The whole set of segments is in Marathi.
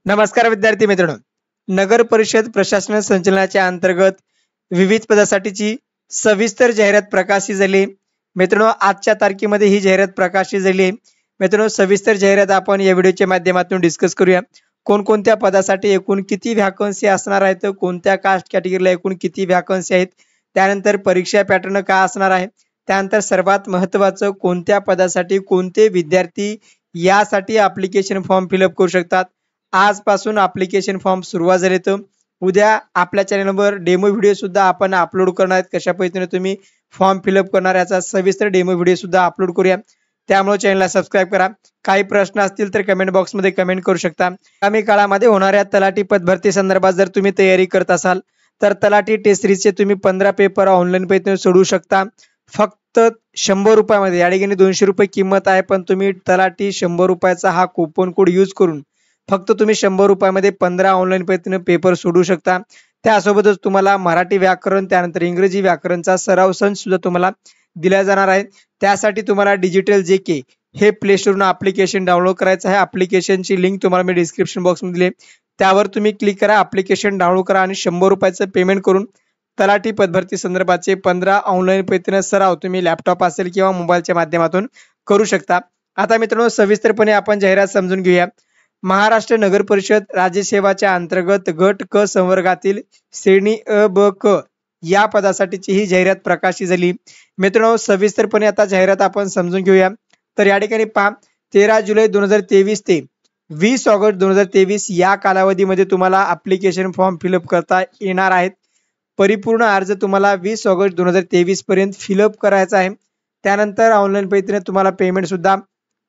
नमस्कार विद्यार्थी मित्रांनो, नगर परिषद प्रशासन संचालनाच्या अंतर्गत विविध पदासाठीची सविस्तर जाहिरात प्रकाशित झाली। मित्रांनो, आजच्या तारखेमध्ये ही जाहिरात प्रकाशित झाली आहे। मित्रांनो, सविस्तर जाहिरात आपण या व्हिडिओच्या माध्यमातून डिस्कस करूया। कोणकोणत्या पदासाठी एकूण किती व्हॅकन्सी असणार आहेत, कोणत्या कास्ट कॅटेगरीला एकूण किती व्हॅकन्सी आहेत, त्यानंतर परीक्षा पॅटर्न काय असणार आहे, त्यानंतर सर्वात महत्त्वाचं कोणत्या पदासाठी कोणते विद्यार्थी यासाठी ऍप्लिकेशन फॉर्म फिलअप करू शकतात। आजपासून ऍप्लिकेशन फॉर्म सुरुवात झाले तर उद्या आपल्या चॅनलवर डेमो व्हिडिओ सुद्धा आपण अपलोड करणार आहेत। कशा पद्धतीने तुम्ही फॉर्म फिलअप करणार याचा सविस्तर डेमो व्हिडिओ सुद्धा अपलोड करूया, त्यामुळे चॅनलला सबस्क्राइब करा। काही प्रश्न असतील तर कमेंट बॉक्स मध्ये कमेंट करू शकता। आगामी काळामध्ये होणाऱ्या तलाठी पद भरती संदर्भात जर तुम्ही तयारी करत असाल तर तलाठी टेस्ट सिरीजचे तुम्ही 15 पेपर ऑनलाईन पद्धतीने सोडवू शकता। फक्त 100 रुपयामध्ये, या ठिकाणी 200 रुपये किंमत आहे, पण तुम्ही तलाठी 100 रुपयाचा हा कुपन कोड यूज करून फक्त तुम्ही 100 रुपयामध्ये 15 ऑनलाईन पद्धतीने पेपर सोडवू शकता। त्यासोबतच तुम्हाला मराठी व्याकरण त्यानंतर इंग्रजी व्याकरणचा सराव संच सुद्धा तुम्हाला दिला जाणार आहे। त्यासाठी तुम्हाला डिजिटल जेके हे प्ले स्टोरवरून ऍप्लिकेशन डाउनलोड करायचं आहे। ऍप्लिकेशनची लिंक तुम्हाला मी डिस्क्रिप्शन बॉक्स मध्ये दिली, त्यावर तुम्ही क्लिक करा, ऍप्लिकेशन डाउनलोड करा आणि 100 रुपयाचं पेमेंट करून तलाठी पदभरती संदर्भाचे 15 ऑनलाईन पद्धतीने सराव तुम्ही लॅपटॉप असेल किंवा मोबाईलच्या माध्यमातून करू शकता। आता मित्रांनो, सविस्तरपणे आपण जाहिरात समजून घेऊया। महाराष्ट्र नगर परिषद राज्यसेवाच्या अंतर्गत गट क संवर्गातील श्रेणी अ ब क या पदासाठीची ही जाहिरात प्रकाशित झाली। मित्रांनो, सविस्तरपणे आता जाहिरात आपण समजून घेऊया। तर या ठिकाणी पहा, 13 जुलै 2023 ते 20 ऑगस्ट 2023 या कालावधीमध्ये तुम्हाला ऍप्लिकेशन फॉर्म फिलअप करता येणार आहेत। परिपूर्ण अर्ज तुम्हाला 20 ऑगस्ट 2023 पर्यंत फिलअप करायचा आहे। त्यानंतर ऑनलाईन पद्धतीने तुम्हाला पेमेंट सुद्धा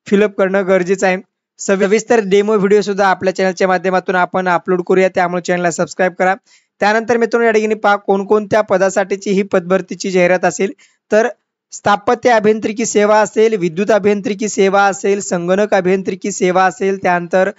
फिलअप करणं गरजेचं आहे। सविस्तर डेमो व्हिडिओ सुद्धा आपल्या चॅनलच्या माध्यमातून आपण अपलोड करूया, त्यामुळे चॅनलला सबस्क्राइब करा। त्यानंतर मित्रांनो, या ठिकाणी पहा, कोणकोणत्या पदासाठीची ही पदभरतीची जाहिरात असेल तर स्थापत्य अभियांत्रिकी सेवा असेल, विद्युत अभियांत्रिकी सेवा असेल, संगणक अभियांत्रिकी सेवा असेल, त्यानंतर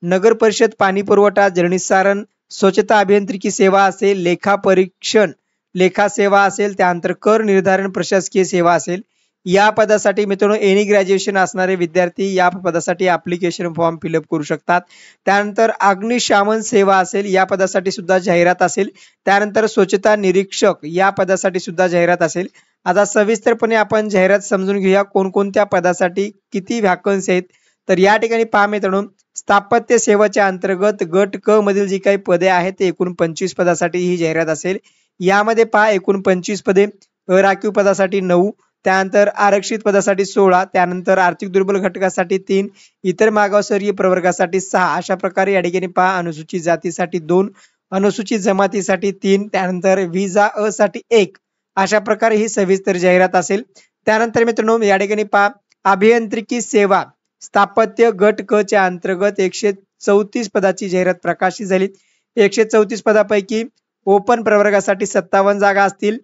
नगर परिषद पाणी पुरवठा जलनिस्सारण स्वच्छता अभियांत्रिकी सेवा असेल, लेखा परीक्षण लेखा सेवा असेल, त्यानंतर कर निर्धारण प्रशासकीय सेवा असेल। या पदासाठी मित्रांनो एनी ग्रॅज्युएशन असणारे विद्यार्थी या पदासाठी ऍप्लिकेशन फॉर्म फिलअप करू शकतात। त्यानंतर अग्निशमन सेवा असेल, या पदासाठी सुद्धा जाहिरात असेल। त्यानंतर स्वच्छता निरीक्षक या पदासाठी सुद्धा जाहिरात असेल। आता सविस्तरपणे आपण जाहिरात समजून घेऊया, कोणकोणत्या पदासाठी किती व्हॅकन्सी आहेत। तर या ठिकाणी पहा मित्रांनो, स्थापत्य सेवाच्या अंतर्गत गट क मधील जी काही पदे आहेत ते एकूण 25 पदासाठी ही जाहिरात असेल। यामध्ये पहा, एकूण 25 पदे, अराखीव पदासाठी 9, त्यानंतर आरक्षित पदासाठी 16, त्यानंतर आर्थिक दुर्बल घटकासाठी 3, इतर मागासवर्गीय प्रवर्गासाठी 6, अशा प्रकारे या ठिकाणी पहा, अनुसूचित जातीसाठी 2, अनुसूचित जमातीसाठी 3, त्यानंतर विजा अ साठी 1, अशा प्रकारे ही सविस्तर जाहिरात असेल। त्यानंतर मित्रांनो, या ठिकाणी पहा, अभियांत्रिकी सेवा स्थापत्य गट क च्या अंतर्गत 134 पदाची जाहिरात प्रकाशित झाली। 134 पदापैकी ओपन प्रवर्गासाठी 57 जागा असतील,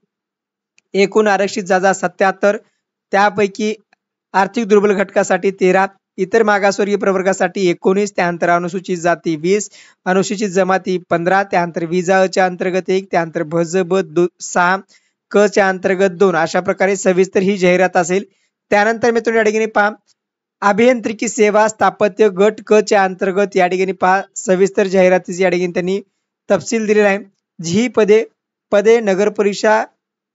एकूण आरक्षित जागा 77, त्यापैकी आर्थिक दुर्बल घटकासाठी 13, इतर मागासवर्गीय प्रवर्गासाठी 19, त्यानंतर अनुसूचित जाती 20, अनुसूचित जमाती 15, त्यानंतर विजा च्या अंतर्गत 1, त्यानंतर भज ब 6, क च्या अंतर्गत 2, अशा प्रकारे सविस्तर ही जाहिरात असेल। त्यानंतर मित्रांनो, या ठिकाणी पहा, अभियांत्रिकी सेवा स्थापत्य गट क च्या अंतर्गत या ठिकाणी पहा, सविस्तर जाहिरातीची या ठिकाणी त्यांनी तपशील दिलेला आहे। जी पदे नगर परिषद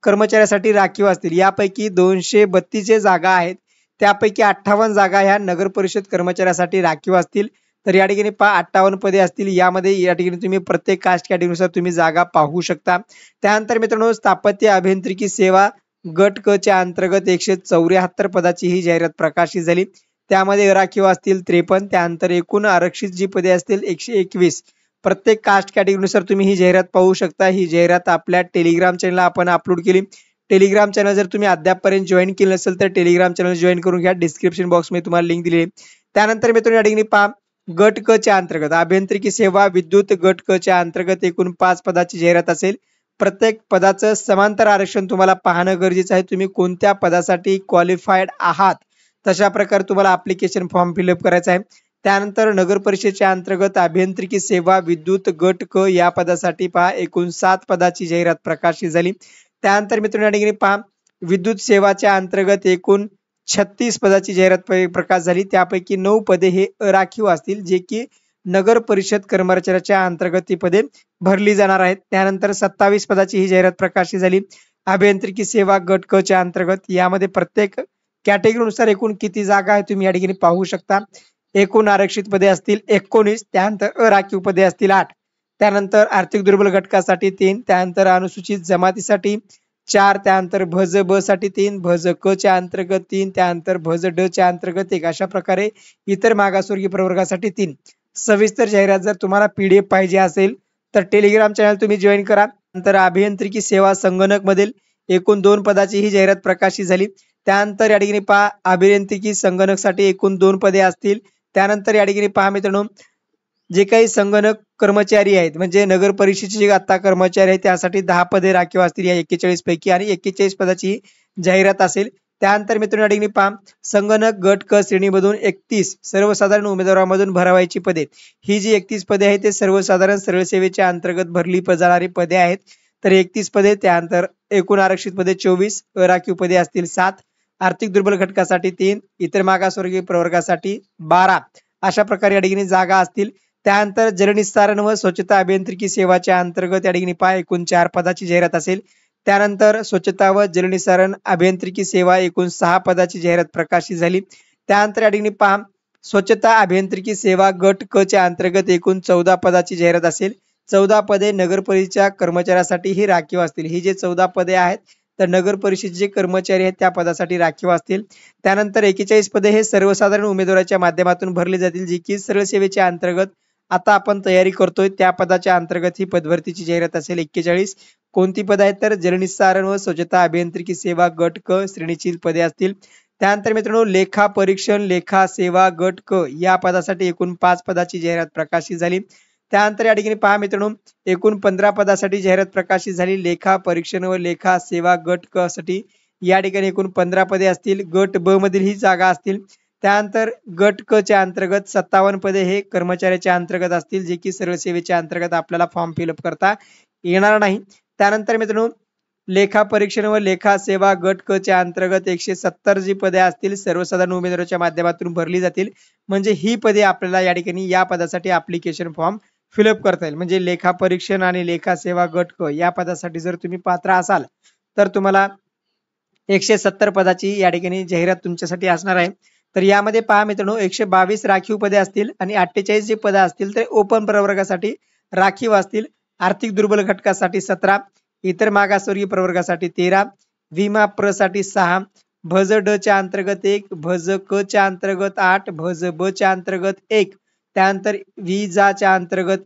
कर्मचाऱ्यासाठी राखीव असतील, यापैकी 232 जागा आहेत, त्यापैकी 58 जागा ह्या नगर परिषद कर्मचाऱ्यासाठी राखीव असतील। तर या ठिकाणी पहा, 58 पदे असतील। यामध्ये या ठिकाणी तुम्ही प्रत्येक कास्ट कॅटेगरीनुसार तुम्ही जागा पाहू शकता। त्यानंतर मित्रांनो, स्थापत्य अभियांत्रिकी सेवा गट क च्या अंतर्गत 174 पदाची ही जाहिरात प्रकाशित झाली। त्यामध्ये राखीव असतील 53, त्यानंतर एकूण आरक्षित जी पदे असतील 121। प्रत्येक कास्ट कॅटेगरीनुसार तुम्ही ही जाहिरात पाहू शकता। ही जाहिरात आपल्या टेलिग्राम चॅनलला आपण अपलोड केली। टेलिग्राम चॅनल जर तुम्ही अद्यापपर्यंत जॉईन केलं नसेल तर टेलिग्राम चॅनल जॉईन करून घ्या, डिस्क्रिप्शन बॉक्स मध्ये तुम्हाला लिंक दिली आहे। त्यानंतर मित्रांनो, या ठिकाणी पहा, गट क च्या अंतर्गत अभियांत्रिकी सेवा विद्युत गट क च्या अंतर्गत एकूण 5 पदाची जाहिरात असेल। प्रत्येक पदाचं समांतर आरक्षण तुम्हाला पाहणं गरजेचं आहे। तुम्ही कोणत्या पदासाठी क्वालिफाईड आहात तशा प्रकारे तुम्हाला ऍप्लिकेशन फॉर्म फिलअप करायचा आहे। त्यानंतर नगर परिषदेच्या अंतर्गत अभियांत्रिकी सेवा विद्युत गट क या पदासाठी पहा, एकूण 7 पदाची जाहिरात प्रकाशित झाली। त्यानंतर मित्रांनो, या ठिकाणी पहा, विद्युत सेवाच्या अंतर्गत एकूण 36 पदाची जाहिरात प्रकाशित झाली। त्यापैकी 9 पदे हे अराखीव असतील, जे की नगर परिषद कर्मचाऱ्याच्या अंतर्गत ती पदे भरली जाणार आहेत. त्यानंतर 27 पदाची ही जाहिरात प्रकाशित झाली. अभियांत्रिकी सेवा गट क च्या अंतर्गत यामध्ये प्रत्येक कॅटेगरीनुसार एकूण किती जागा आहे तुम्ही या ठिकाणी पाहू शकता. एकूण आरक्षित पदे असतील 19, त्यानंतर अराखीव पदे असतील 8, त्यानंतर आर्थिक दुर्बल घटकासाठी 3, त्यानंतर अनुसूचित जमातीसाठी 4, त्यानंतर भज ब साठी 3, भज क च्या अंतर्गत 3, त्यानंतर भज ड च्या अंतर्गत 1, अशा प्रकारे इतर मागासवर्गीय प्रवर्गासाठी 3. सविस्तर जाहिरात जर तुम्हाला PDF पाहिजे असेल तर टेलिग्राम चॅनल तुम्ही जॉईन करा. नंतर अभियांत्रिकी सेवा संगणक मधील एकूण 2 पदाची ही जाहिरात प्रकाशित झाली. त्यानंतर या ठिकाणी पहा अभियांत्रिकी संगणकसाठी एकूण 2 पदे असतील. त्यानंतर या ठिकाणी पहा मित्रांनो जे काही संगणक कर्मचारी आहेत म्हणजे नगर परिषदेचे जे आता कर्मचारी आहेत त्यासाठी 10 पदे राखीव असतील या 41 पैकी आणि 41 पदाची जाहिरात असेल. त्यानंतर मित्रांनो या ठिकाणी पहा संगणक गट क श्रेणीमधून 31 सर्वसाधारण उमेदवारांमधून भरावायची पदे. ही जी 31 पदे आहेत ते सर्वसाधारण सरळ सेवेच्या अंतर्गत भरली जाणारी पदे आहेत. तर 31 पदे, त्यानंतर एकूण आरक्षित पदे 24, अराखीव पदे असतील 7, आर्थिक दुर्बल घटकासाठी 3, इतर मागासवर्गीय प्रवर्गासाठी 12, अशा प्रकारे या ठिकाणी जागा असतील. त्यानंतर जलनिस्सारण व स्वच्छता अभियांत्रिकी सेवाच्या अंतर्गत या ठिकाणी पहा एकूण 4 पदाची जाहिरात असेल. त्यानंतर स्वच्छता व जलनिस्सारण अभियांत्रिकी सेवा एकूण 6 पदाची जाहिरात प्रकाशित झाली. त्यानंतर या ठिकाणी पहा स्वच्छता अभियांत्रिकी सेवा गट क च्या अंतर्गत एकूण 14 पदाची जाहिरात असेल. 14 पदे नगर परिषदेच्या कर्मचाऱ्यासाठी ही राखीव असतील. ही जे 14 पदे आहेत तर नगर परिषदेचे कर्मचारी आहेत त्या पदासाठी राखीव असतील. त्यानंतर 41 पदे हे सर्वसाधारण उमेदवाराच्या माध्यमातून भरली जातील जी की सरळ सेवेच्या अंतर्गत आता आपण तयारी करतोय त्या पदाच्या अंतर्गत ही पदभरतीची जाहिरात असेल. 41 कोणती पद आहेत तर जलनिस्सारण व स्वच्छता अभियांत्रिकी सेवा गट क श्रेणीची पदे असतील. त्यानंतर मित्रांनो लेखा परीक्षण लेखा सेवा गट क या पदासाठी एकूण 5 पदाची जाहिरात प्रकाशित झाली. त्यानंतर या ठिकाणी पहा मित्रांनो एकूण 15 पदासाठी जाहिरात प्रकाशित झाली. लेखा परीक्षण व लेखा सेवा गट क साठी या ठिकाणी एकूण 15 पदे असतील. गट ब मधील ही जागा असतील. त्यानंतर गट क च्या अंतर्गत 57 पदे हे कर्मचाऱ्याच्या अंतर्गत असतील जे की सरळ सेवेच्या अंतर्गत आपल्याला फॉर्म फिलअप करता येणार नाही. त्यानंतर मित्रांनो लेखा परीक्षण व लेखा सेवा गट क च्या अंतर्गत 170 जी पदे असतील सर्वसाधारण उमेदवाराच्या माध्यमातून भरली जातील. म्हणजे ही पदे आपल्याला या ठिकाणी या पदासाठी ऍप्लिकेशन फॉर्म फिलअप करता येईल. म्हणजे लेखा परीक्षण आणि लेखा सेवा गट क या पदासाठी जर तुम्ही पात्र असाल तर तुम्हाला 170 पदाची या ठिकाणी जाहिरात तुमच्यासाठी असणार आहे. तर यामध्ये पहा मित्रांनो 122 राखीव पदे असतील आणि 48 जी पदे असतील ते ओपन प्रवर्गासाठी राखीव असतील. आर्थिक दुर्बल घटकासाठी 17, इतर मागासवर्गीय प्रवर्गासाठी 13, विमा प्र साठी 6, भज ड च्या अंतर्गत 1, भज क च्या अंतर्गत 8, भज ब च्या अंतर्गत 1, त्यानंतर विजा च्या अंतर्गत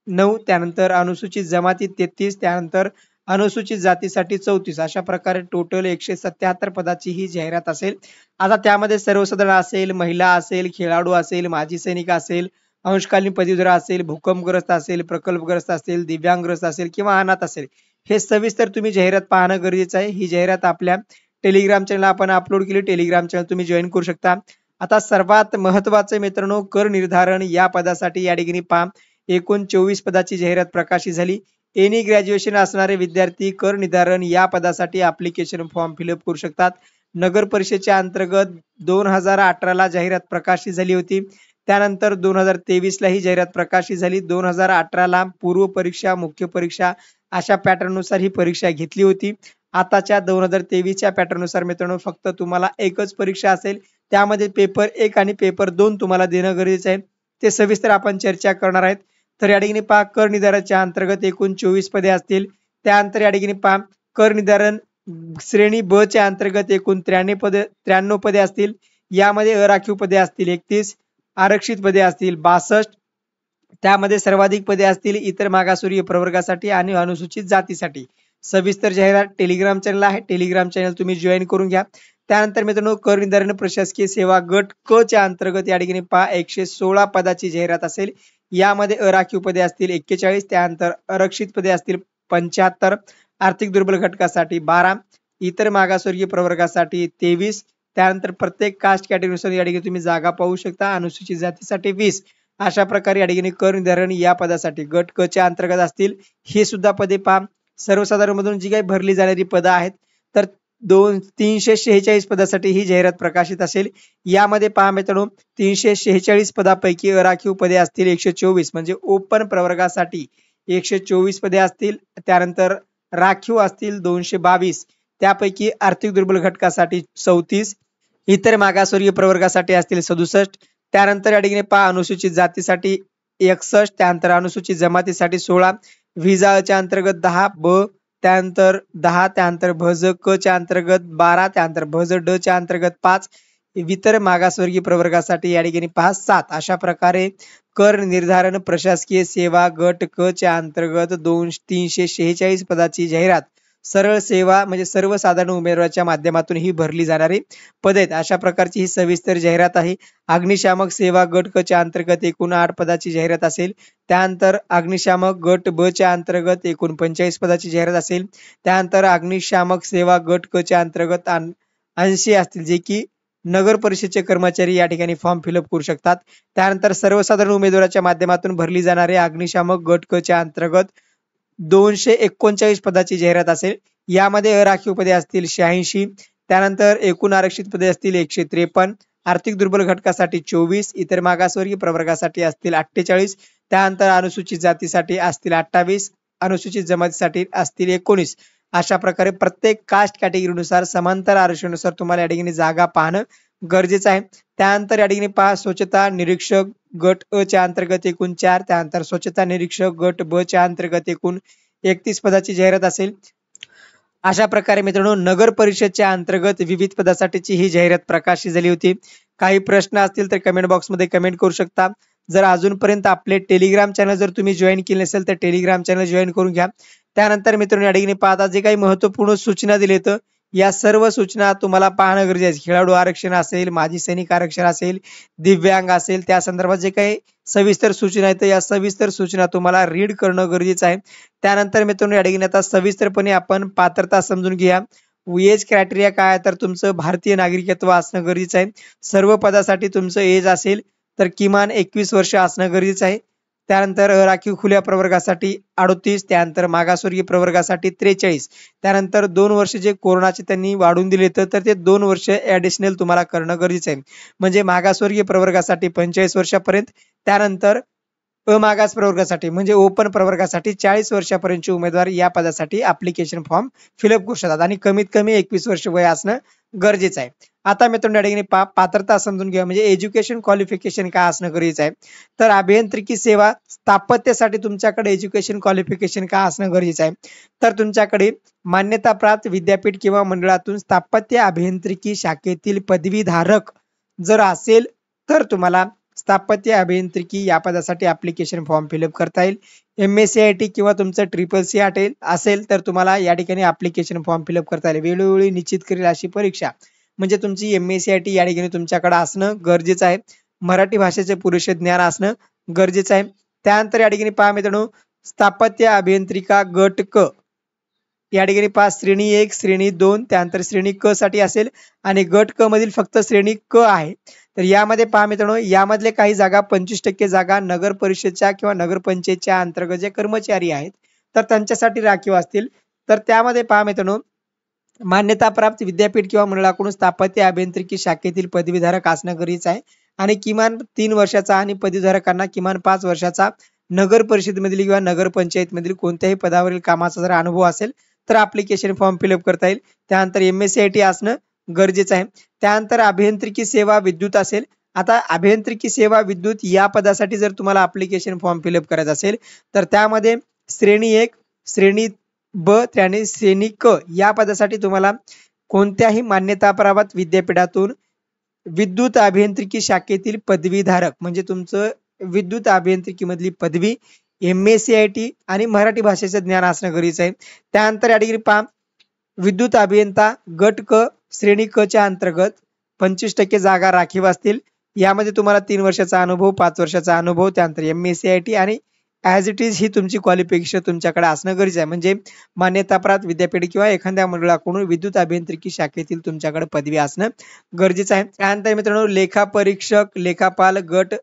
9, त्यानंतर अनुसूचित जमाती 33, त्यानंतर अनुसूचित जातीसाठी 34, अशा प्रकारे टोटल 177 पदाची ही जाहिरात असेल. आता त्यामध्ये सर्वसाधारण असेल, महिला असेल, खेळाडू असेल, माजी सैनिक असेल, अंशकालीन पदवीधर असेल, भूकंपग्रस्त असेल, प्रकल्पग्रस्त असेल, दिव्यांगग्रस्त असेल किंवा अनाथ असेल, हे सविस्तर तुम्ही जाहिरात पाहणं गरजेचं आहे. ही जाहिरात आपल्या टेलिग्राम चॅनल आपण अपलोड केली. टेलिग्राम चॅनल तुम्ही जॉईन करू शकता. आता सर्वात महत्वाचे मित्रांनो कर निर्धारण या पदासाठी या ठिकाणी पहा एकूण 24 पदाची जाहिरात प्रकाशित झाली. एनी ग्रॅज्युएशन असणारे विद्यार्थी कर निर्धारण या पदासाठी ऍप्लिकेशन फॉर्म फिलअप करू शकतात. नगर परिषदेच्या अंतर्गत 2018 ला जाहिरात प्रकाशित झाली होती. त्यानंतर 2023 ला ही जाहिरात प्रकाशित झाली. 2018 ला पूर्व परीक्षा मुख्य परीक्षा अशा पॅटर्न नुसार ही परीक्षा घेतली होती. आताच्या 2023 च्या पॅटर्न नुसार मित्रांनो फक्त तुम्हाला एकच परीक्षा असेल. त्यामध्ये पेपर 1 आणि पेपर 2 तुम्हाला देणं गरजेचं आहे. ते सविस्तर आपण चर्चा करणार आहेत. तर या ठिकाणी पहा कर निर्धारणाच्या अंतर्गत एकूण 24 पदे असतील. त्यानंतर या ठिकाणी पहा कर निर्धारण श्रेणी ब च्या अंतर्गत एकूण 93 पदे असतील. यामध्ये अराखीव पदे असतील 31, आरक्षित पदे असतील 62, त्यामध्ये सर्वाधिक पदे असतील इतर मागासवर्गीय प्रवर्गासाठी आणि अनुसूचित जातीसाठी. सविस्तर जाहिरात टेलिग्राम चॅनल आहे. टेलिग्राम चॅनल तुम्ही जॉईन करून घ्या. त्यानंतर मित्रांनो कर निर्धारण प्रशासकीय सेवा गट क च्या अंतर्गत या ठिकाणी पहा 116 पदाची जाहिरात असेल. यामध्ये अराखीव पदे असतील 41, त्यानंतर आरक्षित पदे असतील 75, आर्थिक दुर्बल घटकासाठी 12, इतर मागासवर्गीय प्रवर्गासाठी 23, त्यानंतर प्रत्येक कास्ट कॅटेगरीनुसार या ठिकाणी तुम्ही जागा पाहू शकता. अनुसूचित जातीसाठी 20, अशा प्रकारे या ठिकाणी कर निर्धारण या पदासाठी गट क च्या अंतर्गत असतील. हे सुद्धा पदे पहा सर्वसाधारण मधून जी काही भरली जाणारी पदं आहेत तर 346 पदासाठी ही जाहिरात प्रकाशित असेल। यामध्ये पहा मित्रांनो 346 पदापैकी अराखीव पदे असतील 124 म्हणजे ओपन प्रवर्गासाठी 124 पदे असतील। त्यानंतर राखीव असतील 222, त्यापैकी आर्थिक दुर्बल घटकासाठी 34, इतर मागासवर्गीय प्रवर्गासाठी असतील 67, त्यानंतर या ठिकाणी पहा अनुसूचित जातीसाठी 61, त्यानंतर अनुसूचित जमातीसाठी 16, व्हिसाच्या अंतर्गत 10 ब, त्यानंतर 10, त्यानंतर भज क च्या अंतर्गत 12, त्यानंतर भज ड च्या अंतर्गत 5, इतर मागासवर्गीय प्रवर्गासाठी या ठिकाणी पहा 7। अशा प्रकारे कर निर्धारण प्रशासकीय सेवा गट क च्या अंतर्गत 346 पदाची जाहिरात सरळ सेवा म्हणजे सर्वसाधारण उमेदवाराच्या माध्यमातून ही भरली जाणारी पद आहेत। अशा प्रकारची ही सविस्तर जाहिरात आहे। अग्निशामक सेवा गट क च्या अंतर्गत एकूण 8 पदाची जाहिरात असेल। त्यानंतर अग्निशामक गट ब च्या अंतर्गत एकूण 45 पदाची जाहिरात असेल। त्यानंतर अग्निशामक सेवा गट क च्या अंतर्गत 80 असतील, जे की नगर परिषदेचे कर्मचारी या ठिकाणी फॉर्म फिलअप करू शकतात। त्यानंतर सर्वसाधारण उमेदवाराच्या माध्यमातून भरली जाणारी अग्निशामक गट क च्या अंतर्गत 239 पदाची जाहिरात असेल। यामध्ये अराखीव पदे असतील 86, त्यानंतर एकूण आरक्षित पदे असतील 153, आर्थिक दुर्बल घटकासाठी 24, इतर मागासवर्गीय प्रवर्गासाठी असतील 48, त्यानंतर अनुसूचित जातीसाठी असतील 28, अनुसूचित जमातीसाठी असतील 19। अशा प्रकारे प्रत्येक कास्ट कॅटेगरीनुसार समांतर आरक्षणानुसार तुम्हाला या ठिकाणी जागा पाहणं गरजेचं आहे। त्यानंतर या ठिकाणी पहा स्वच्छता निरीक्षक गट अ च्या अंतर्गत एकूण 4, त्यानंतर स्वच्छता निरीक्षक गट ब च्या अंतर्गत एकूण 31 पदाची जाहिरात असेल। अशा प्रकारे मित्रांनो नगर परिषदच्या अंतर्गत विविध पदासाठीची ही जाहिरात प्रकाशित झाली होती। काही प्रश्न असतील तर कमेंट बॉक्स मध्ये कमेंट करू शकता। जर अजूनपर्यंत आपले टेलिग्राम चॅनल जर तुम्ही जॉईन केले नसेल तर टेलिग्राम चॅनल जॉईन करून घ्या। त्यानंतर मित्रांनो या ठिकाणी पाहता जे काही महत्त्वपूर्ण सूचना दिलेत या सर्व सूचना तुम्हाला पाहणं गरजेचं आहे। खेळाडू आरक्षण असेल, माजी सैनिक आरक्षण असेल, दिव्यांग असेल, त्या संदर्भात जे काही सविस्तर सूचना आहेत या सविस्तर सूचना तुम्हाला रीड करणं गरजेचं आहे। त्यानंतर मित्रांनो या ठिकाणी आता सविस्तरपणे आपण पात्रता समजून घ्या। एज क्रायटेरिया काय आहे तर तुमचं भारतीय नागरिकत्व असणं गरजेचं आहे। सर्व पदासाठी तुमचं एज असेल तर किमान 21 वर्ष असणं गरजेचं आहे। त्यानंतर राखीव खुल्या प्रवर्गासाठी 38, त्यानंतर मागासवर्गीय प्रवर्गासाठी 43, त्यानंतर 2 वर्ष जे कोरोनाचे त्यांनी वाढून दिले तर ते 2 वर्ष ऍडिशनल तुम्हाला करणं गरजेचं आहे। म्हणजे मागासवर्गीय प्रवर्गासाठी 45 वर्षापर्यंत, त्यानंतर अमागास प्रवर्गासाठी म्हणजे ओपन प्रवर्गासाठी 40 वर्षापर्यंतचे उमेदवार या पदासाठी ऍप्लिकेशन फॉर्म फिलअप करू शकतात आणि कमीत कमी 21 वर्ष वय असणं गरजेचं आहे। आता मित्रांनो या ठिकाणी पात्रता समजून घ्या म्हणजे एज्युकेशन क्वालिफिकेशन काय असणं गरजेचं आहे। तर अभियांत्रिकी सेवा स्थापत्यासाठी तुमच्याकडे एज्युकेशन क्वालिफिकेशन काय असणं गरजेचं आहे तर तुमच्याकडे मान्यताप्राप्त विद्यापीठ किंवा मंडळातून स्थापत्य अभियांत्रिकी शाखेतील पदवीधारक जर असेल तर तुम्हाला स्थापत्य अभियांत्रिकी या पदासाठी ऍप्लिकेशन फॉर्म फिलअप करता येईल। MSCIT किंवा तुमचं CCC असेल तर तुम्हाला या ठिकाणी ऍप्लिकेशन फॉर्म फिलअप करता येईल। वेळोवेळी निश्चित करेल अशी परीक्षा म्हणजे तुमची MSCIT या ठिकाणी तुमच्याकडे असणं गरजेचं आहे। मराठी भाषेचे पुरेसे ज्ञान असणं गरजेचं आहे। त्यानंतर या ठिकाणी पहा मित्रांनो स्थापत्य अभियांत्रिका गट क या ठिकाणी पहा श्रेणी 1, श्रेणी 2, त्यानंतर श्रेणी क साठी असेल आणि गट क मधील फक्त श्रेणी क आहे। तर यामध्ये पहा मित्रांनो यामधले काही जागा 25% जागा नगर परिषदच्या किंवा नगरपंचायतच्या अंतर्गत जे कर्मचारी आहेत तर त्यांच्यासाठी राखीव असतील। तर त्यामध्ये पहा मित्रांनो मान्यताप्राप्त विद्यापीठ किंवा मंडळाकडून स्थापत्य अभियांत्रिकी शाखेतील पदवीधारक असणं गरजेचं आहे आणि किमान 3 वर्षाचा आणि पदवीधारकांना किमान 5 वर्षाचा नगर परिषदेमधील किंवा नगरपंचायतमधील कोणत्याही पदावरील कामाचा जर अनुभव असेल तर ऍप्लिकेशन फॉर्म फिलअप करता येईल। त्यानंतर MSCIT असणं गरजेचं आहे। त्यानंतर अभियांत्रिकी सेवा विद्युत असेल। आता अभियांत्रिकी सेवा विद्युत या पदासाठी जर तुम्हाला ऍप्लिकेशन फॉर्म फिलअप करायचा असेल तर त्यामध्ये श्रेणी 1, श्रेणी ब आणि श्रेणी क या पदासाठी तुम्हाला कोणत्याही मान्यताप्राप्त विद्यापीठातून विद्युत अभियांत्रिकी शाखेतील पदवीधारक म्हणजे तुमचं विद्युत अभियांत्रिकी मधली पदवी MSCIT आणि मराठी भाषेचं ज्ञान असणं गरजेचं आहे। त्यानंतर या ठिकाणी पहा विद्युत अभियंता गट क श्रेणी क च्या अंतर्गत 25% जागा राखीव असतील। यामध्ये तुम्हाला 3 वर्षाचा अनुभव, 5 वर्षाचा अनुभव, त्यानंतर MSCIT आणि ऍज इट इज ही तुमची क्वालिफिकेशन तुमच्याकडे असणं गरजेचं आहे। म्हणजे मान्यताप्राप्त विद्यापीठ किंवा एखाद्या मंडळाकडून विद्युत अभियांत्रिकी शाखेतील तुमच्याकडे पदवी असणं गरजेचं आहे। त्यानंतर मित्रांनो लेखा परीक्षक लेखापाल गट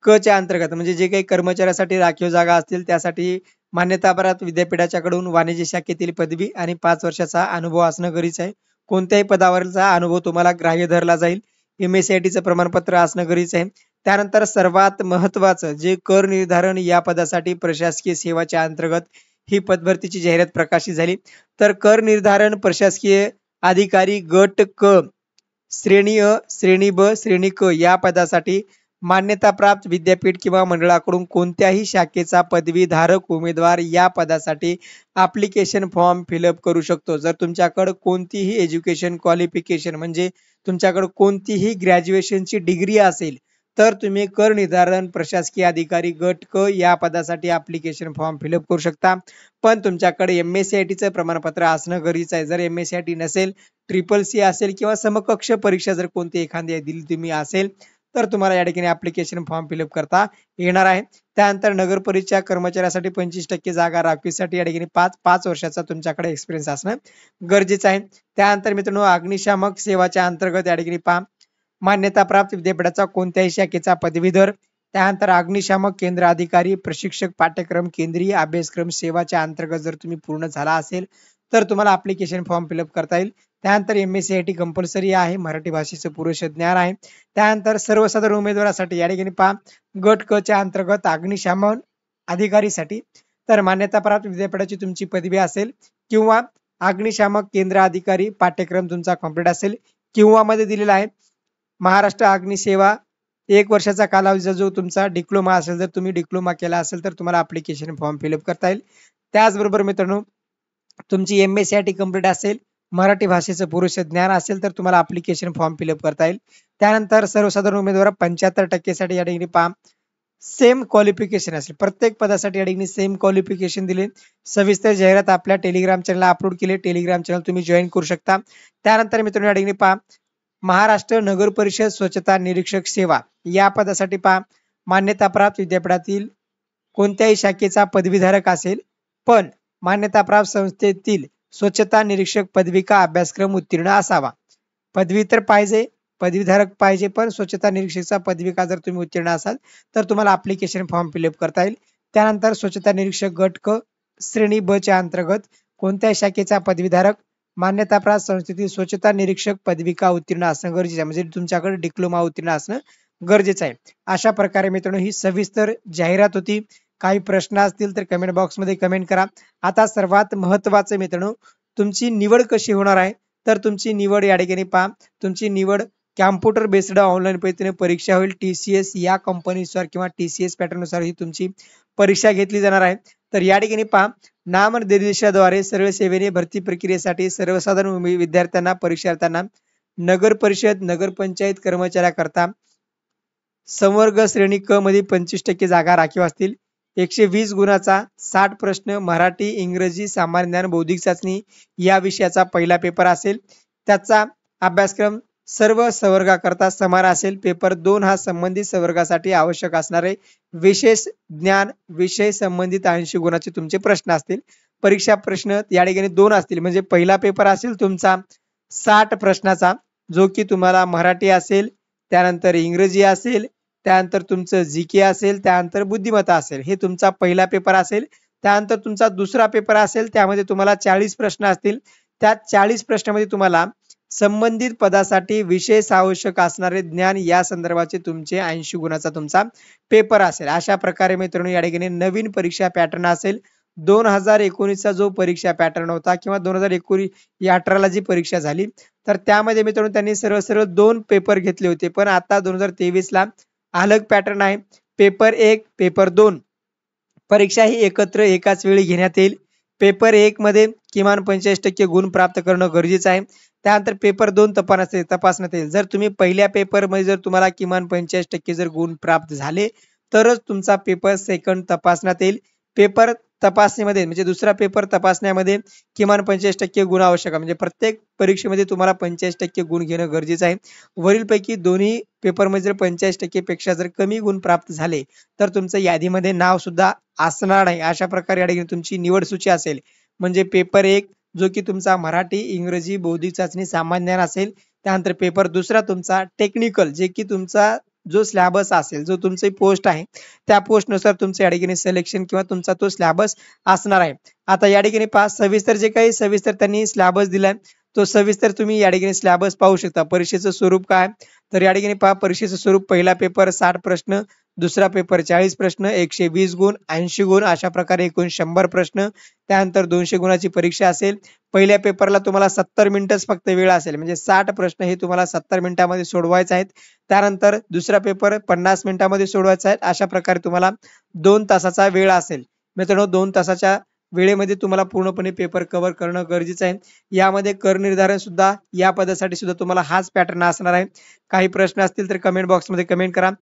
क च्या अंतर्गत म्हणजे जे काही कर्मचाऱ्यासाठी राखीव जागा असतील त्यासाठी मान्यताप्राप्त विद्यापीठाच्याकडून वाणिज्य शाखेतील पदवी आणि 5 वर्षाचा अनुभव असणं गरजेचं आहे। कोणत्याही पदावरचा अनुभव तुम्हाला ग्राह्य धरला जाईल. MSCITचं प्रमाणपत्र असणं गरजेचं आहे. त्यानंतर सर्वात महत्वाचं जे कर निर्धारण या पदासाठी प्रशासकीय सेवाच्या अंतर्गत ही पदभरतीची जाहिरात प्रकाशित झाली. तर कर निर्धारण प्रशासकीय अधिकारी गट क श्रेणी अ, श्रेणी ब, श्रेणी क या पदासाठी मान्यताप्राप्त विद्यापीठ किंवा मंडळाकडून कोणत्याही शाखेचा पदवीधारक उमेदवार या पदासाठी ऍप्लिकेशन फॉर्म फिलअप करू शकतो. जर तुमच्याकडे कोणतीही एज्युकेशन क्वालिफिकेशन म्हणजे तुमच्याकडे कोणतीही ग्रॅज्युएशनची डिग्री असेल तर तुम्ही कर निर्धारण प्रशासकीय अधिकारी गट क या पदासाठी ऍप्लिकेशन फॉर्म फिलअप करू शकता. पण तुमच्याकडे MSCITचं प्रमाणपत्र असणं गरजेचं आहे. जर MSCIT नसेल, CCC असेल किंवा समकक्ष परीक्षा जर कोणती एखादी दिली तुम्ही असेल तर तुम्हाला या ठिकाणी ऍप्लिकेशन फॉर्म फिलअप करता येणार आहे. त्यानंतर नगर परिषदेच्या कर्मचाऱ्यासाठी 25% जागा राखीसाठी या ठिकाणी 5 वर्षाचा तुमच्याकडे एक्सपिरियन्स असणं गरजेचं आहे. त्यानंतर मित्रांनो अग्निशामक सेवाच्या अंतर्गत या ठिकाणी पहा मान्यताप्राप्त विद्यापीठाचा कोणत्याही शाखेचा पदवीधर. त्यानंतर अग्निशामक केंद्र अधिकारी प्रशिक्षक पाठ्यक्रम केंद्रीय अभ्यासक्रम सेवाच्या अंतर्गत जर तुम्ही पूर्ण झाला असेल तर तुम्हाला ऍप्लिकेशन फॉर्म फिलअप करता येईल. त्यानंतर MSCIT कंपल्सरी आहे. मराठी भाषेचं पुरेसं ज्ञान आहे. त्यानंतर सर्वसाधारण उमेदवारासाठी या ठिकाणी पहा गट क च्या अंतर्गत अग्निशामक अधिकारीसाठी तर मान्यताप्राप्त विद्यापीठाची तुमची पदवी असेल किंवा अग्निशामक केंद्र अधिकारी पाठ्यक्रम तुमचा कंप्लीट असेल किंवा मध्ये दिलेला आहे महाराष्ट्र अग्निसेवा 1 वर्षाचा कालावधीचा जो तुमचा डिप्लोमा असेल जर तुम्ही डिप्लोमा केला असेल तर तुम्हाला ऍप्लिकेशन फॉर्म फिलअप करता येईल. त्याचबरोबर मित्रांनो तुमची MSCIT कंप्लीट असेल मराठी भाषेचं पुरेसं ज्ञान असेल तर तुम्हाला ऍप्लिकेशन फॉर्म फिलअप करता येईल. त्यानंतर सर्वसाधारण उमेदवार 75% साठी या ठिकाणी पहा सेम क्वालिफिकेशन असेल. प्रत्येक पदासाठी या ठिकाणी सेम क्वालिफिकेशन दिले. सविस्तर जाहिरात आपल्या टेलिग्राम चॅनलला अपलोड केले. टेलिग्राम चॅनल तुम्ही जॉईन करू शकता. त्यानंतर मित्रांनो या ठिकाणी पहा महाराष्ट्र नगर परिषद स्वच्छता निरीक्षक सेवा या पदासाठी पहा मान्यताप्राप्त विद्यापीठातील कोणत्याही शाखेचा पदवीधारक असेल पण मान्यताप्राप्त संस्थेतील स्वच्छता निरीक्षक पदविका अभ्यासक्रम उत्तीर्ण असावा. पदवी तर पाहिजे, पदवीधारक पाहिजे, पण स्वच्छता निरीक्षकचा पदविका जर तुम्ही उत्तीर्ण असाल तर तुम्हाला ऍप्लिकेशन फॉर्म फिलअप करता येईल. त्यानंतर स्वच्छता निरीक्षक गट क श्रेणी ब च्या अंतर्गत कोणत्याही शाखेचा पदवीधारक मान्यताप्राप्त संस्थेतील स्वच्छता निरीक्षक पदविका उत्तीर्ण असणं गरजेचं आहे. म्हणजे तुमच्याकडे डिप्लोमा उत्तीर्ण असणं गरजेचं आहे. अशा प्रकारे मित्रांनो ही सविस्तर जाहिरात होती. काही प्रश्न असतील तर कमेंट बॉक्स मध्ये कमेंट करा. आता सर्वात महत्वाचं मित्रांनो तुमची निवड कशी होणार आहे तर तुमची निवड या ठिकाणी पहा तुमची निवड कॅम्प्युटर बेस्ड ऑनलाईन पद्धतीने परीक्षा होईल. TCS या कंपनीनुसार किंवा TCS पॅटर्न नुसार ही तुमची परीक्षा घेतली जाणार आहे. तर या ठिकाणी पहा नामनिर्देशाद्वारे सरळ सेवेने भरती प्रक्रियेसाठी सर्वसाधारण विद्यार्थ्यांना परीक्षार्थ्यांना नगर परिषद नगरपंचायत कर्मचाऱ्याकरता संवर्ग श्रेणी क मध्ये 25% जागा राखीव असतील. 120 गुणाचा 60 प्रश्न मराठी इंग्रजी सामान्य ज्ञान बौद्धिक चाचणी या विषयाचा पहिला पेपर असेल. त्याचा अभ्यासक्रम सर्व संवर्गाकरता समान असेल. पेपर 2 हा संबंधित संवर्गासाठी आवश्यक असणारे विशेष ज्ञान विषय संबंधित 80 गुणाचे तुमचे प्रश्न असतील. परीक्षा प्रश्न या ठिकाणी 2 असतील. म्हणजे पहिला पेपर असेल तुमचा 60 प्रश्नाचा जो की तुम्हाला मराठी असेल, त्यानंतर इंग्रजी असेल, त्यानंतर तुमचं GK असेल, त्यानंतर बुद्धिमत्ता असेल. हे तुमचा पहिला पेपर असेल. त्यानंतर तुमचा दुसरा पेपर असेल त्यामध्ये तुम्हाला 40 प्रश्न असतील. त्या 40 प्रश्नामध्ये तुम्हाला संबंधित पदासाठी विशेष आवश्यक असणारे ज्ञान या संदर्भाचे तुमचे 80 गुणाचा तुमचा पेपर असेल. अशा प्रकारे मित्रांनो या ठिकाणी नवीन परीक्षा पॅटर्न असेल. 2019 चा जो परीक्षा पॅटर्न होता किंवा 2018 ला जी परीक्षा झाली तर त्यामध्ये मित्रांनो त्यांनी सरळ 2 पेपर घेतले होते. पण आता 2023 ला अलग पॅटर्न आहे. पेपर 1 पेपर 2 परीक्षा ही एकत्र एकाच वेळी घेण्यात येईल. पेपर 1 मध्ये किमान 45% गुण प्राप्त करणं गरजेचं आहे. त्यानंतर पेपर 2 तपासण्यात येईल. जर तुम्ही पहिल्या पेपर मध्ये जर तुम्हाला किमान 45% जर गुण प्राप्त झाले तरच तुमचा पेपर सेकंड तपासण्यात येईल. पेपर तपासणीमध्ये म्हणजे दुसरा पेपर तपासण्यामध्ये किमान 45% गुण आवश्यक आहे. म्हणजे प्रत्येक परीक्षेमध्ये तुम्हाला 45% गुण घेणं गरजेचं आहे. वरीलपैकी दोन्ही पेपरमध्ये जर 45% पेक्षा जर कमी गुण प्राप्त झाले तर तुमचं यादीमध्ये नाव सुद्धा असणार नाही. अशा प्रकारे या ठिकाणी तुमची निवड सूची असेल. म्हणजे पेपर 1 जो की तुमचा मराठी इंग्रजी बौद्धिक चाचणी सामान्य ज्ञान असेल. त्यानंतर पेपर दुसरा तुमचा टेक्निकल जे की तुमचा जो सिलेबस असेल जो तुमची पोस्ट आहे त्या पोस्ट नुसार तुमचं या ठिकाणी सिलेक्शन किंवा तुमचा तो सिलेबस असणार आहे. आता या ठिकाणी पहा सविस्तर जे काही सविस्तर त्यांनी सिलेबस दिलाय तो सविस्तर तुम्ही या ठिकाणी सिलेबस पाहू शकता. परीक्षेचं स्वरूप काय, तर या ठिकाणी पहा परीक्षेचं स्वरूप पहिला पेपर 60 प्रश्न, दुसरा पेपर 40 प्रश्न, 120 गुण, 80 गुण अशा प्रकारे एकूण 100 प्रश्न. त्यानंतर 200 गुणाची परीक्षा असेल. पहिल्या पेपरला तुम्हाला 70 मिनिटच फक्त वेळ असेल, म्हणजे 60 प्रश्न हे तुम्हाला 70 मिनिटांमध्ये सोडवायचे आहेत. त्यानंतर दुसरा पेपर 50 मिनिटांमध्ये सोडवायचा आहे. अशा प्रकारे तुम्हाला 2 तासाचा वेळ असेल. मित्रांनो 2 तासाच्या वेळेमध्ये तुम्हाला पूर्णपणे पेपर कव्हर करणं गरजेचं आहे. यामध्ये कर निर्धारण सुद्धा या पदासाठी सुद्धा तुम्हाला हाच पॅटर्न असणार आहे. काही प्रश्न असतील तर कमेंट बॉक्समध्ये कमेंट करा.